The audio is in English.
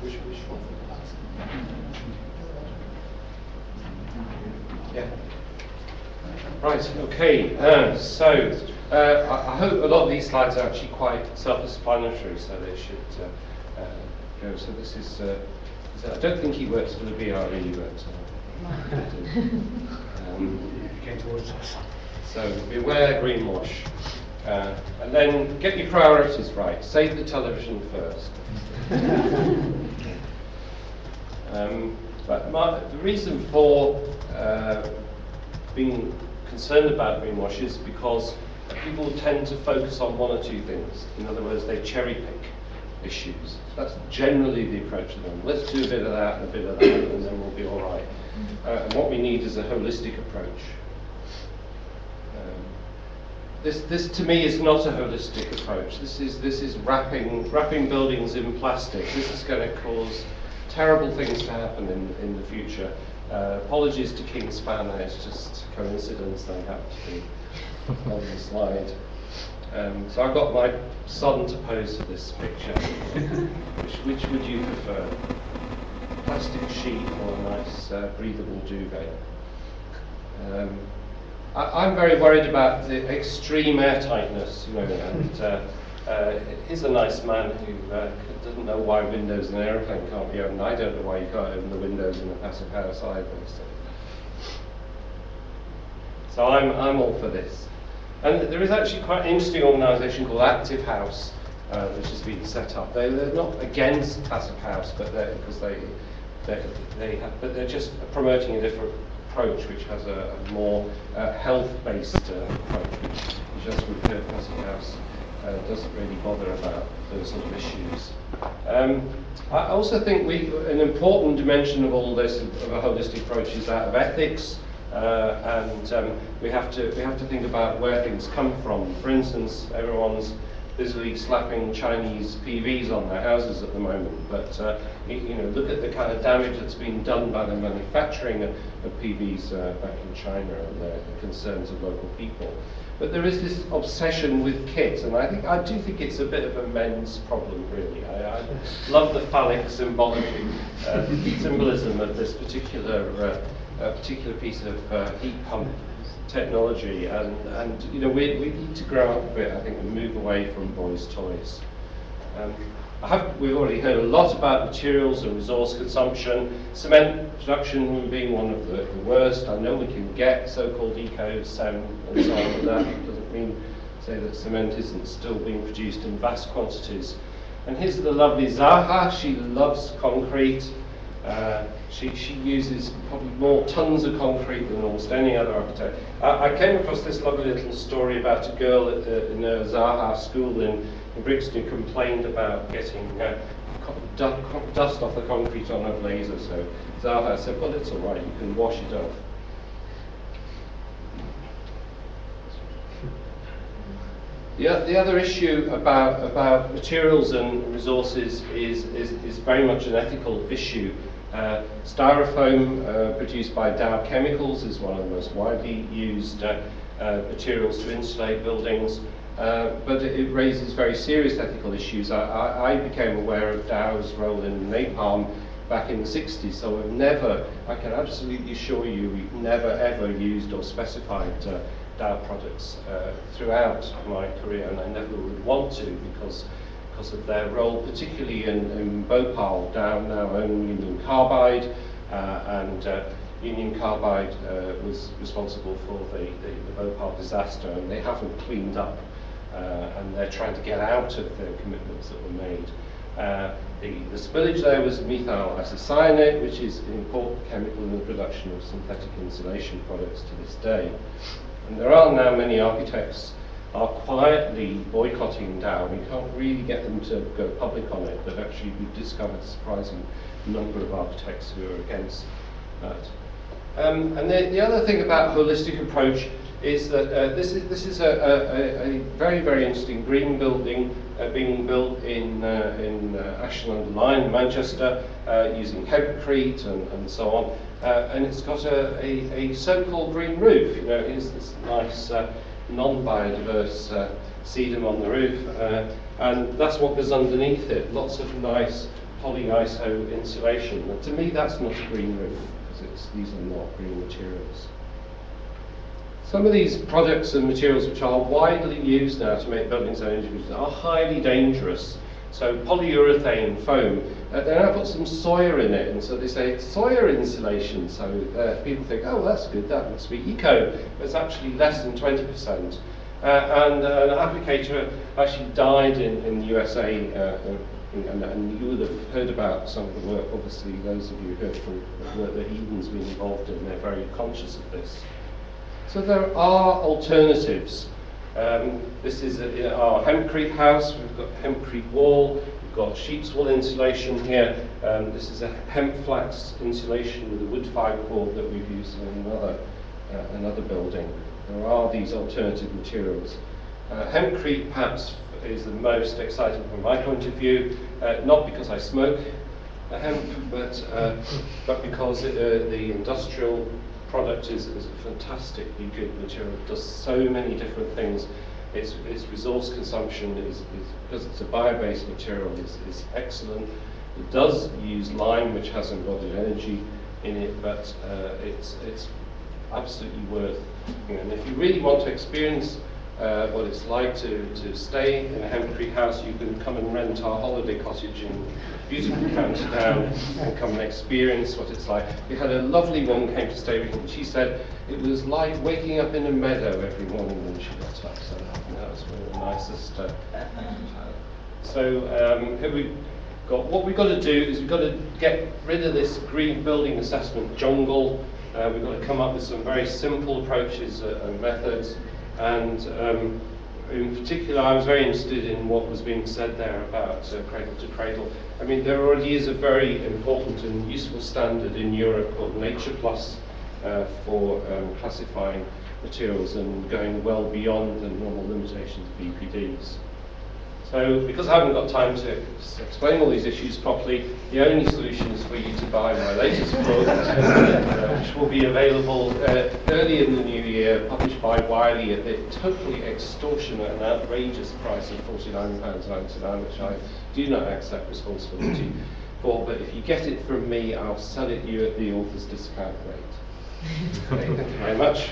Which one? Yeah. Right, okay, so I hope a lot of these slides are actually quite self-explanatory, so they should go. So this is, I don't think he works for the BRE, but Came towards us. so beware greenwash. And then get your priorities right. Save the television first. But the reason for being concerned about greenwash is because people tend to focus on one or two things. In other words, they cherry pick issues. That's generally the approach to them. Let's do a bit of that and a bit of that, and then we'll be all right. And what we need is a holistic approach. This to me is not a holistic approach. This is wrapping buildings in plastic. This is going to cause terrible things to happen in the future. Apologies to King Spanner, it's just coincidence they have to be on the slide. So I've got my son to pose for this picture. Which would you prefer? Plastic sheet or a nice breathable duvet? I'm very worried about the extreme airtightness, you know, and here's a nice man who doesn't know why windows in an aeroplane can't be opened. I don't know why you can't open the windows in a passive house either. So I'm all for this. And there is actually quite an interesting organisation called Active House, which has been set up. They're not against passive house, but they're just promoting a different approach, which has a more health-based approach, which, as we've heard, passive house doesn't really bother about those sort of issues. I also think an important dimension of all this, of a holistic approach, is that of ethics, and we have to think about where things come from. For instance, everyone's busily slapping Chinese PVs on their houses at the moment, but you know, look at the kind of damage that's been done by the manufacturing of PVs back in China and the concerns of local people. But there is this obsession with kit, and I do think it's a bit of a men's problem, really. I love the phallic symbology, symbolism of this particular piece of heat pump technology, and you know, we need to grow up a bit, I think, and move away from boys' toys. We've already heard a lot about materials and resource consumption, cement production being one of the worst. I know we can get so-called eco-cement and so on, but that doesn't mean say that cement isn't still being produced in vast quantities. And here's the lovely Zaha. She loves concrete. She uses probably more tons of concrete than almost any other architect. I came across this lovely little story about a girl in a Zaha school in Brixton who complained about getting dust off the concrete on her blazer. So Zaha said, well, it's all right, you can wash it off. The other issue about materials and resources is very much an ethical issue. Styrofoam produced by Dow Chemicals is one of the most widely used materials to insulate buildings, but it raises very serious ethical issues. I became aware of Dow's role in napalm back in the 60s, so I can absolutely assure you, we've never ever used or specified Dow products throughout my career, and I never would want to because of their role, particularly in Bhopal. Dow now own Union Carbide, and Union Carbide was responsible for the Bhopal disaster, and they haven't cleaned up, and they're trying to get out of the commitments that were made. The spillage there was methyl isocyanate, which is an important chemical in the production of synthetic insulation products to this day. And there are now many architects are quietly boycotting Dow. We can't really get them to go public on it, but actually we've discovered a surprising number of architects who are against that. And the other thing about holistic approach is that this is a very, very interesting green building being built in Ashton-under-Lyne, Manchester, using hempcrete and so on. And it's got a so-called green roof. You know, here's this nice non-biodiverse sedum on the roof, and that's what goes underneath it. Lots of nice polyiso insulation. And to me, that's not a green roof, because these are not green materials. Some of these products and materials which are widely used now to make buildings energy efficient are highly dangerous. So polyurethane foam, they now put some soya in it, and so they say it's soya insulation. So people think, oh, that's good, that must be eco. But it's actually less than 20%. And an applicator actually died in the USA, and you would have heard about some of the work. Obviously, those of you who heard from the work that Eden's been involved in, they're very conscious of this. So there are alternatives. This is our hempcrete house. We've got hempcrete wall. We've got sheep's wool insulation here. This is a hemp flax insulation with a wood fibre cord that we've used in another building. There are these alternative materials. Hempcrete perhaps is the most exciting from my point of view, not because I smoke hemp, but because the industrial product is a fantastically good material. It does so many different things. Its resource consumption is because it's a bio-based material, is excellent. It does use lime, which has embodied energy in it, but it's absolutely worth. And if you really want to experience what it's like to stay in a hempcrete house, you can come and rent our holiday cottage in beautiful County Down and come and experience what it's like. We had a lovely woman came to stay with me, and she said it was like waking up in a meadow every morning when she got up. So that was one of the nicest. So here we've got, what we've got to do is we've got to get rid of this green building assessment jungle. We've got to come up with some very simple approaches and methods. And in particular, I was very interested in what was being said there about cradle to cradle. I mean, there already is a very important and useful standard in Europe called Nature Plus for classifying materials and going well beyond the normal limitations of EPDs. So, because I haven't got time to explain all these issues properly, the only solution is for you to buy my latest book, which will be available early in the new year, published by Wiley at the totally extortionate and outrageous price of £49.99, which I do not accept responsibility for. But if you get it from me, I'll sell it you at the author's discount rate. Okay, thank you very much.